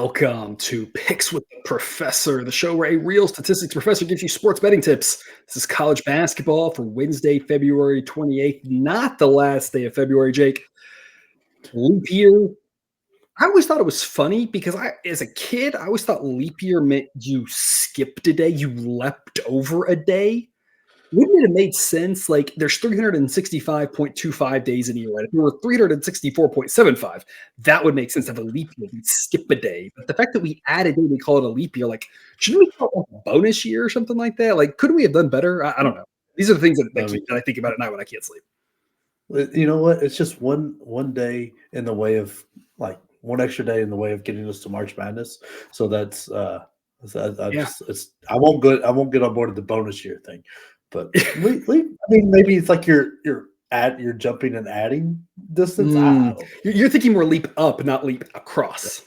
Welcome to Picks with the Professor, the show where a real statistics professor gives you sports betting tips. This is college basketball for Wednesday, February 28th, not the last day of February, Jake. Leap year. I always thought it was funny because as a kid, I always thought leap year meant you skipped a day, you leapt over a day. Wouldn't it have made sense? Like there's 365.25 days in a year, right? If there were 364.75, that would make sense to have a leap year. We'd skip a day. But the fact that we add a day, we call it a leap year. Like, shouldn't we call it like a bonus year or something like that? Like, couldn't we have done better? I don't know. These are the things that I think about at night when I can't sleep. You know what? It's just one day in the way of one extra day in the way of getting us to March Madness. So that's I won't get on board with the bonus year thing. But I mean, maybe it's like you're jumping and adding distance. You're thinking more leap up, not leap across.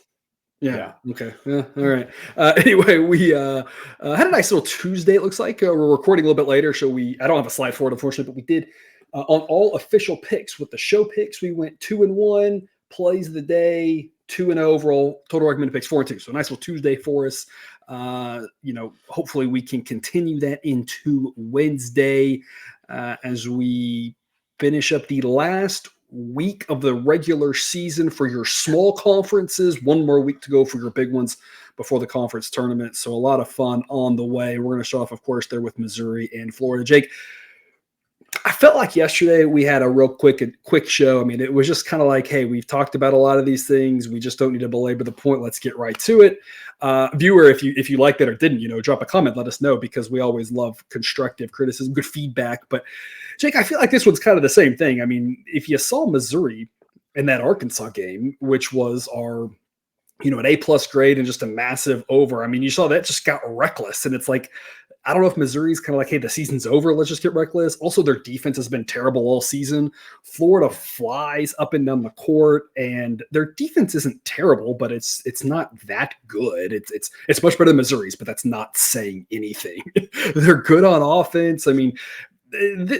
Yeah. Okay. Yeah. All right. Anyway, we had a nice little Tuesday. It looks like we're recording a little bit later, so I don't have a slide for it, unfortunately, but we did on all official picks with the show picks. We went 2-1 plays of the day, 2-0 overall total recommended picks 4-2. So a nice little Tuesday for us. Hopefully we can continue that into Wednesday as we finish up the last week of the regular season for your small conferences. One more week to go for your big ones before the conference tournament. So a lot of fun on the way. We're going to start off, of course, there with Missouri and Florida. Jake, I felt like yesterday we had a real quick show. I mean, it was just kind of like, hey, we've talked about a lot of these things. We just don't need to belabor the point. Let's get right to it. Viewer, if you liked it or didn't, drop a comment, let us know, because we always love constructive criticism, good feedback. But Jake, I feel like this one's kind of the same thing. I mean, if you saw Missouri in that Arkansas game, which was our an A+ grade and just a massive over. I mean, you saw that just got reckless. And it's like, I don't know if Missouri's kind of like, hey, the season's over, let's just get reckless. Also, their defense has been terrible all season. Florida flies up and down the court, and their defense isn't terrible, but it's not that good. It's much better than Missouri's, but that's not saying anything. They're good on offense. I mean,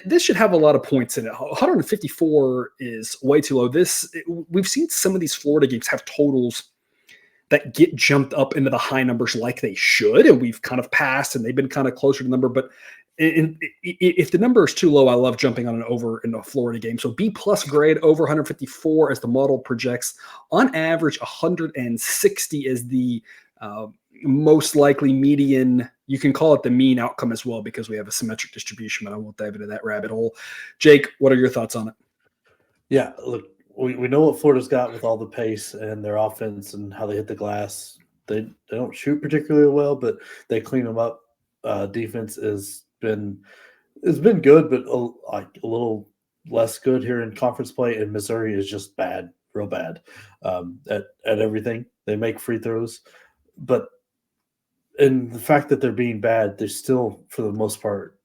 this should have a lot of points in it. 154 is way too low. We've seen some of these Florida games have totals that get jumped up into the high numbers like they should, and we've kind of passed, and they've been kind of closer to the number. But if the number is too low, I love jumping on an over in a Florida game. So B+ grade over 154 as the model projects. On average, 160 is the most likely median. You can call it the mean outcome as well, because we have a symmetric distribution, but I won't dive into that rabbit hole. Jake, what are your thoughts on it? Yeah, look, we know what Florida's got with all the pace and their offense and how they hit the glass. They don't shoot particularly well, but they clean them up. Defense has been good, but a little less good here in conference play. And Missouri is just bad, real bad at everything. They make free throws, but and the fact that they're being bad, they still, for the most part,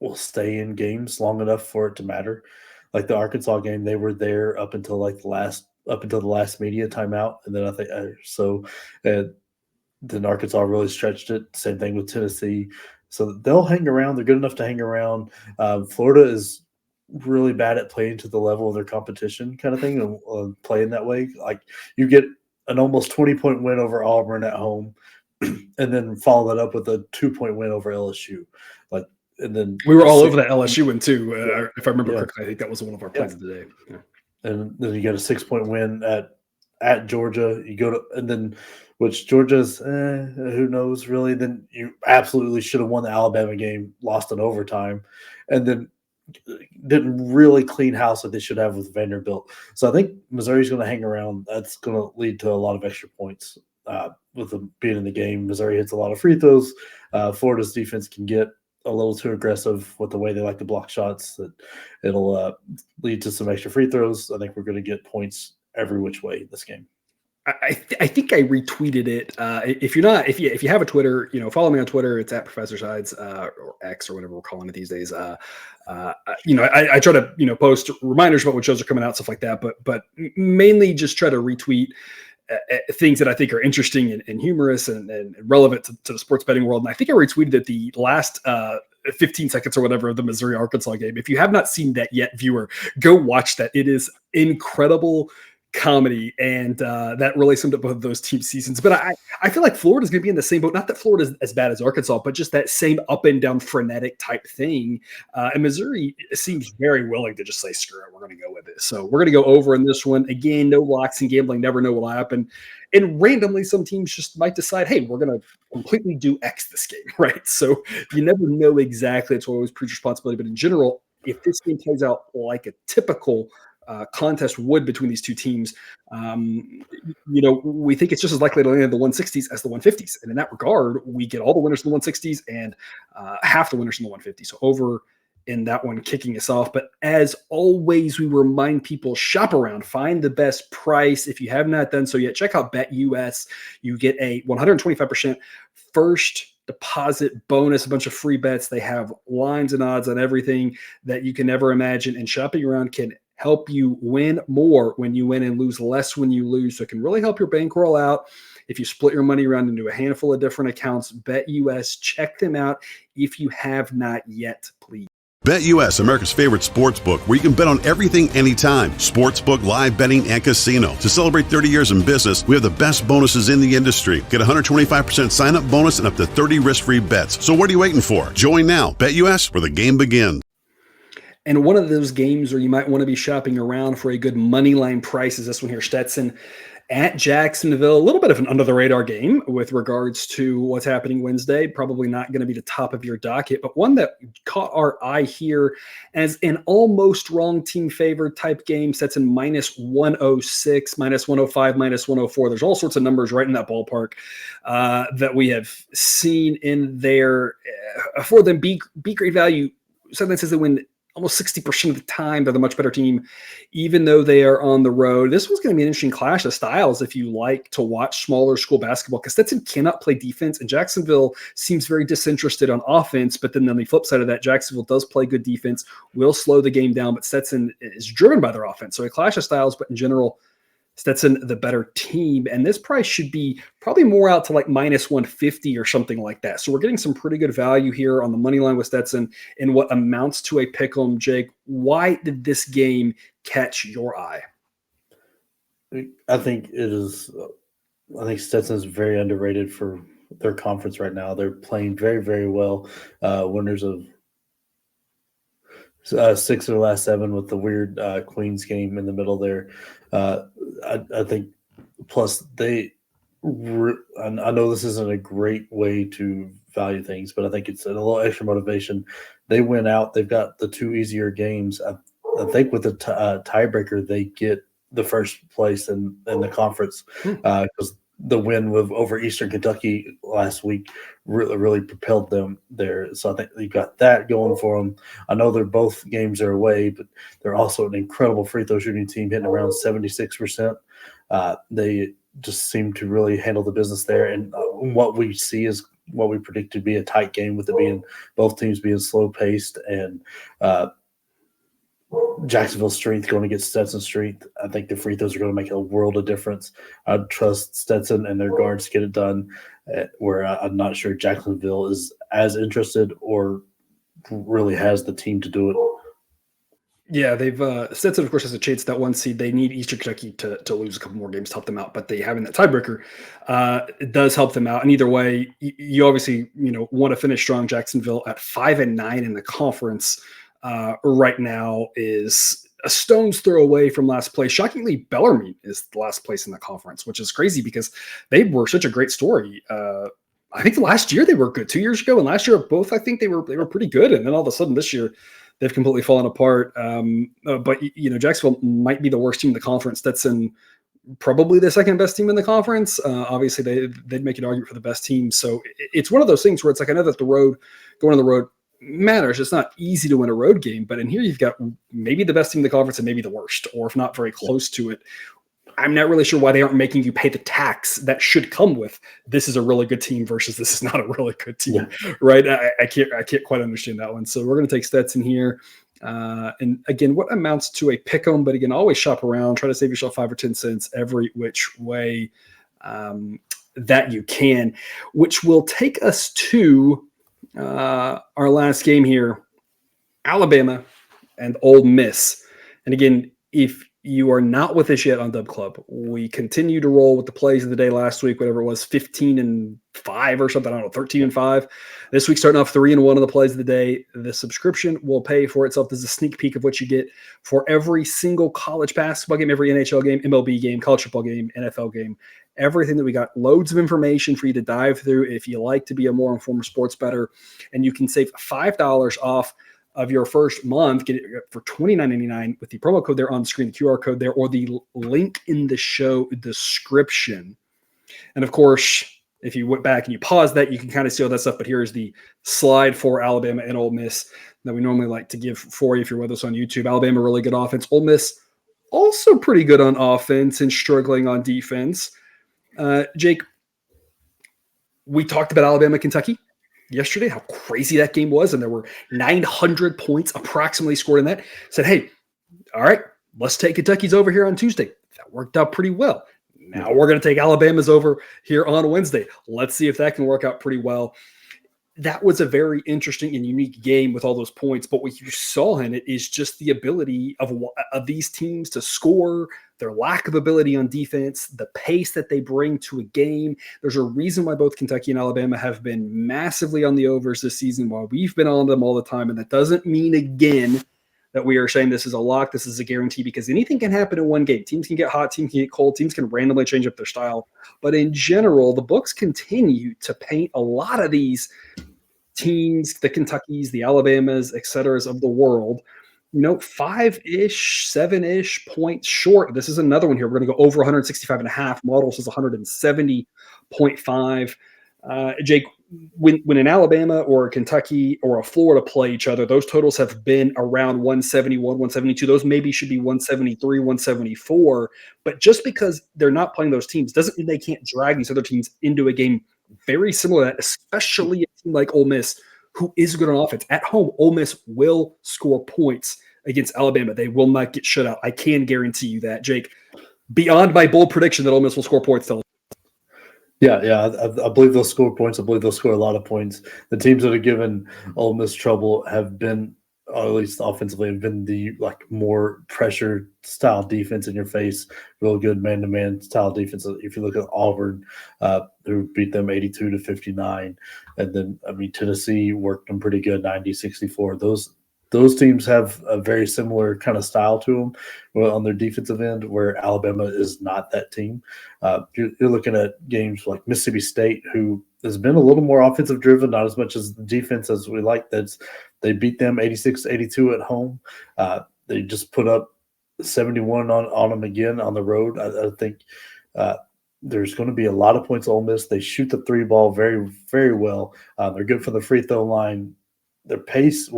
will stay in games long enough for it to matter. Like the Arkansas game, they were there up until the last media timeout, and then I think then Arkansas really stretched it. Same thing with Tennessee, so they'll hang around. They're good enough to hang around. Florida is really bad at playing to the level of their competition, kind of thing, and playing that way. Like you get an almost 20-point win over Auburn at home, and then follow that up with a 2-point win over LSU. And then we were all over that LSU one too. If I remember correctly, I think that was one of our plays of the day. Yeah. And then you get a 6-point win at Georgia. You go to, and then which Georgia's who knows really. Then you absolutely should have won the Alabama game, lost in overtime, and then didn't really clean house like they should have with Vanderbilt. So I think Missouri's going to hang around. That's going to lead to a lot of extra points with them being in the game. Missouri hits a lot of free throws. Florida's defense can get a little too aggressive with the way they like to block shots, that it'll lead to some extra free throws. I think we're going to get points every which way in this game. I think I retweeted it. If you have a Twitter, follow me on Twitter. It's at Professor Sides or X or whatever we're calling it these days. I try to post reminders about what shows are coming out, stuff like that. But mainly just try to retweet things that I think are interesting and humorous and relevant to the sports betting world. And I think I retweeted it the last 15 seconds or whatever of the Missouri-Arkansas game. If you have not seen that yet, viewer, go watch that. It is incredible comedy, and that really summed up both of those team seasons. But I feel like Florida's going to be in the same boat. Not that Florida's as bad as Arkansas, but just that same up and down frenetic type thing. And Missouri seems very willing to just say, screw it, we're going to go with it. So we're going to go over in this one. Again, no locks and gambling, never know what will happen. And randomly, some teams just might decide, hey, we're going to completely do X this game, right? So you never know exactly. It's always preach responsibility. But in general, if this game plays out like a typical contest would between these two teams, we think it's just as likely to land in the 160s as the 150s. And in that regard, we get all the winners in the 160s and half the winners in the 150s. So over in that one, kicking us off. But as always, we remind people, shop around, find the best price. If you have not done so yet, check out BetUS. You get a 125% first deposit bonus, a bunch of free bets. They have lines and odds on everything that you can ever imagine. And shopping around can help you win more when you win and lose less when you lose. So it can really help your bankroll out. If you split your money around into a handful of different accounts, BetUS, check them out if you have not yet, please. BetUS, America's favorite sports book, where you can bet on everything anytime. Sportsbook, live betting, and casino. To celebrate 30 years in business, we have the best bonuses in the industry. Get a 125% sign-up bonus and up to 30 risk-free bets. So what are you waiting for? Join now. BetUS, where the game begins. And one of those games where you might want to be shopping around for a good money line price is this one here, Stetson at Jacksonville. A little bit of an under-the-radar game with regards to what's happening Wednesday. Probably not going to be the top of your docket, but one that caught our eye here as an almost wrong team favorite type game. Stetson minus 106, minus 105, minus 104. There's all sorts of numbers right in that ballpark that we have seen in there. For them, B grade value, something says they win almost 60% of the time. They're the much better team, even though they are on the road. This was going to be an interesting clash of styles if you like to watch smaller school basketball, because Stetson cannot play defense, and Jacksonville seems very disinterested on offense. But then on the flip side of that, Jacksonville does play good defense, will slow the game down, but Stetson is driven by their offense. So a clash of styles, but in general, Stetson, the better team. And this price should be probably more out to like minus 150 or something like that. So we're getting some pretty good value here on the money line with Stetson in what amounts to a pick 'em. Jake, why did this game catch your eye? I think Stetson's very underrated for their conference right now. They're playing very, very well. Winners of 6 of the last 7 with the weird Queens game in the middle there. I think, plus I know this isn't a great way to value things, but I think it's a little extra motivation. They went out. They've got the 2 easier games. I think with the tiebreaker, they get the first place in the conference because the win over Eastern Kentucky last week really propelled them there. So I think you've got that going for them. I know they're both games are away, but they're also an incredible free throw shooting team, hitting around 76%. They just seem to really handle the business there. And what we see is what we predict to be a tight game, with it being both teams being slow paced and Jacksonville's strength going against Stetson's strength. I think the free throws are going to make a world of difference. I'd trust Stetson and their guards to get it done, where I'm not sure Jacksonville is as interested or really has the team to do it. Yeah, they've Stetson, of course, has a chance that 1 seed. They need Eastern Kentucky to lose a couple more games to help them out, but they having that tiebreaker it does help them out. And either way, you obviously want to finish strong. Jacksonville at 5-9 in the conference right now is a stone's throw away from last place. Shockingly, Bellarmine is the last place in the conference, which is crazy because they were such a great story. I think last year they were good. 2 years ago and last year both, I think they were pretty good. And then all of a sudden this year they've completely fallen apart. But Jacksonville might be the worst team in the conference. Stetson probably the second best team in the conference. Obviously they'd make an argument for the best team. So it's one of those things where it's like, I know that going on the road matters. It's not easy to win a road game, but in here you've got maybe the best team in the conference and maybe the worst, or if not very close to it. I'm not really sure why they aren't making you pay the tax that should come with this is a really good team versus this is not a really good team, right? I can't quite understand that one. So we're going to take Stetson here. And again, what amounts to a pick 'em, but again, always shop around, try to save yourself 5 or 10 cents every which way that you can, which will take us to our last game here, Alabama and Ole Miss. And again, if you are not with us yet on Dub Club, we continue to roll with the plays of the day last week, whatever it was, 15-5 or something. I don't know, 13-5. This week, starting off 3-1 on the plays of the day. The subscription will pay for itself. This is a sneak peek of what you get for every single college basketball game, every NHL game, MLB game, college football game, NFL game, everything that we got. Loads of information for you to dive through if you like to be a more informed sports bettor. And you can save $5 off of your first month, get it for $29.99 with the promo code there on the screen, the QR code there, or the link in the show description. And of course, if you went back and you paused that, you can kind of see all that stuff. But here is the slide for Alabama and Ole Miss that we normally like to give for you if you're with us on YouTube. Alabama, really good offense. Ole Miss, also pretty good on offense and struggling on defense. Jake, we talked about Alabama, Kentucky yesterday, how crazy that game was, and there were 900 points approximately scored in that. Said, hey, all right, let's take Kentucky's over here on Tuesday. That worked out pretty well. Now we're going to take Alabama's over here on Wednesday. Let's see if that can work out pretty well. That was a very interesting and unique game with all those points, but what you saw in it is just the ability of these teams to score, their lack of ability on defense, the pace that they bring to a game. There's a reason why both Kentucky and Alabama have been massively on the overs this season, while we've been on them all the time, and that doesn't mean, again, that we are saying this is a lock, this is a guarantee, because anything can happen in one game. Teams can get hot, teams can get cold, teams can randomly change up their style. But in general, the books continue to paint a lot of these teams, the Kentuckys, the Alabamas, et cetera, of the world, 5-ish, 7-ish points short. This is another one here. We're going to go over 165.5. Model says 170.5. Jake, when an Alabama or a Kentucky or a Florida play each other, those totals have been around 171, 172. Those maybe should be 173, 174. But just because they're not playing those teams doesn't mean they can't drag these other teams into a game very similar to that, especially a team like Ole Miss, who is good on offense. At home, Ole Miss will score points against Alabama. They will not get shut out. I can guarantee you that, Jake. Beyond my bold prediction that Ole Miss will score points, Yeah, I believe they'll score points. I believe they'll score a lot of points. The teams that have given Ole Miss trouble have been, or at least offensively, have been the more pressure style defense in your face, real good man-to-man style defense. If you look at Auburn, who beat them 82-59, and then Tennessee worked them pretty good, 90-64. Those teams have a very similar kind of style to them on their defensive end, where Alabama is not that team. You're looking at games like Mississippi State, who has been a little more offensive driven, not as much as defense as we like. They beat them 86-82 at home. They just put up 71 on them again on the road. I think there's going to be a lot of points. Ole Miss, they shoot the three ball very, very well. They're good for the free throw line. Their pace,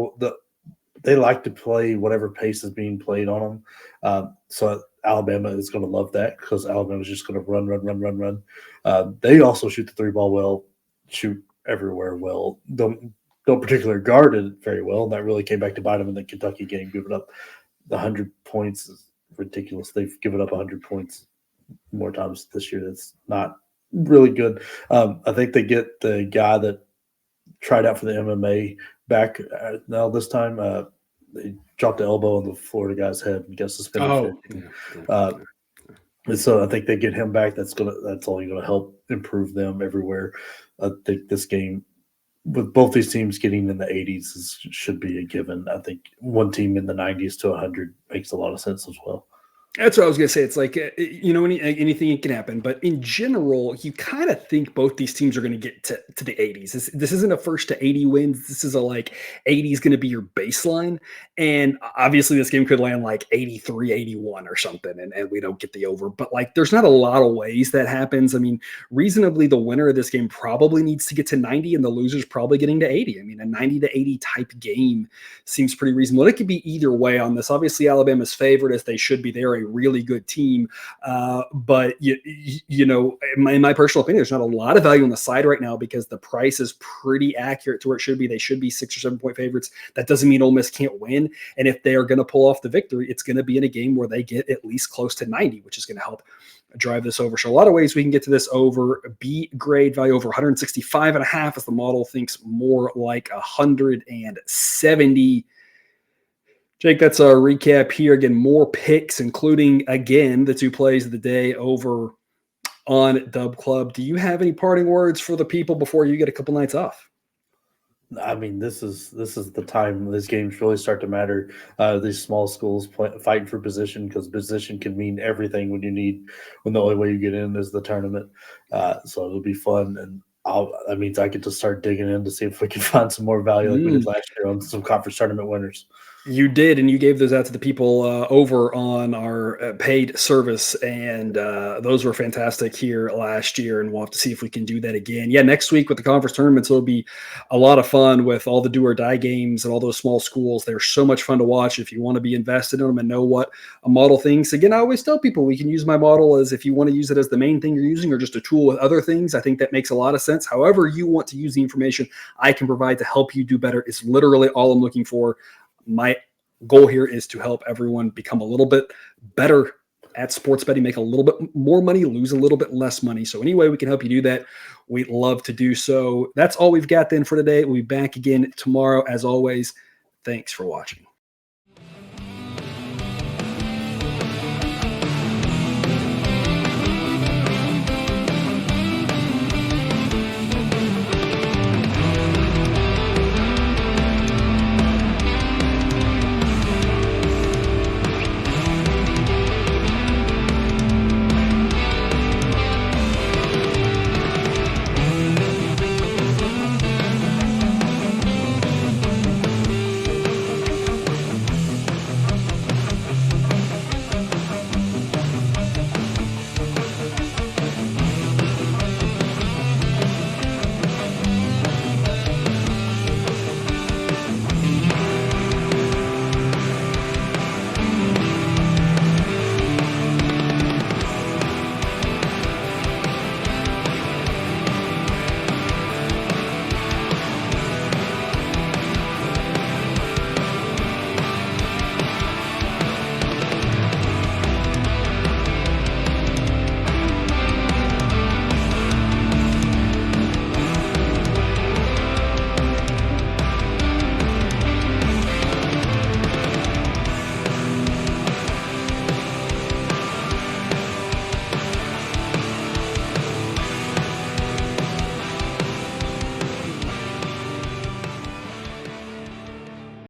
they like to play whatever pace is being played on them. So Alabama is going to love that, because Alabama is just going to run. They also shoot the three ball well, shoot everywhere well. Don't particularly guard it very well. And that really came back to bite them in the Kentucky game, giving up 100 points is ridiculous. They've given up 100 points more times this year. That's not really good. I think they get the guy that tried out for the MMA back now this time. They dropped the elbow on the Florida guy's head and got suspended. And so I think they get him back. That's only going to help improve them everywhere. I think this game, with both these teams getting in the 80s, should be a given. I think one team in the 90s to 100 makes a lot of sense as well. That's what I was going to say. It's like, anything can happen. But in general, you kind of think both these teams are going to get to the 80s. This isn't a first to 80 wins. This is 80 is going to be your baseline. And obviously this game could land 83, 81 or something, and we don't get the over. But there's not a lot of ways that happens. Reasonably, the winner of this game probably needs to get to 90, and the loser's probably getting to 80. A 90 to 80 type game seems pretty reasonable. And it could be either way on this. Obviously, Alabama's favored, as they should be. They're a really good team, but in my personal opinion, there's not a lot of value on the side right now, because the price is pretty accurate to where it should be. They should be 6 or 7 point favorites. That doesn't mean Ole Miss can't win, and if they are going to pull off the victory, it's going to be in a game where they get at least close to 90, which is going to help drive this over. So a lot of ways we can get to this over. B grade value over 165.5, as the model thinks more like 170. Jake, that's our recap here. Again, more picks, including, again, the 2 plays of the day over on Dub Club. Do you have any parting words for the people before you get a couple nights off? I mean, this is the time these games really start to matter. These small schools fighting for position, because position can mean everything when the only way you get in is the tournament. So it'll be fun, and that means I get to start digging in to see if we can find some more value like we did last year on some conference tournament winners. You did, and you gave those out to the people over on our paid service, and those were fantastic here last year, and we'll have to see if we can do that again. Yeah, next week with the conference tournaments, it'll be a lot of fun with all the do-or-die games and all those small schools. They're so much fun to watch if you want to be invested in them and know what a model thinks. Again, I always tell people we can use my model as if you want to use it as the main thing you're using or just a tool with other things. I think that makes a lot of sense. However you want to use the information I can provide to help you do better is literally all I'm looking for. My goal here is to help everyone become a little bit better at sports betting, make a little bit more money, lose a little bit less money. So any way we can help you do that, we'd love to do so. That's all we've got then for today. We'll be back again tomorrow. As always, thanks for watching.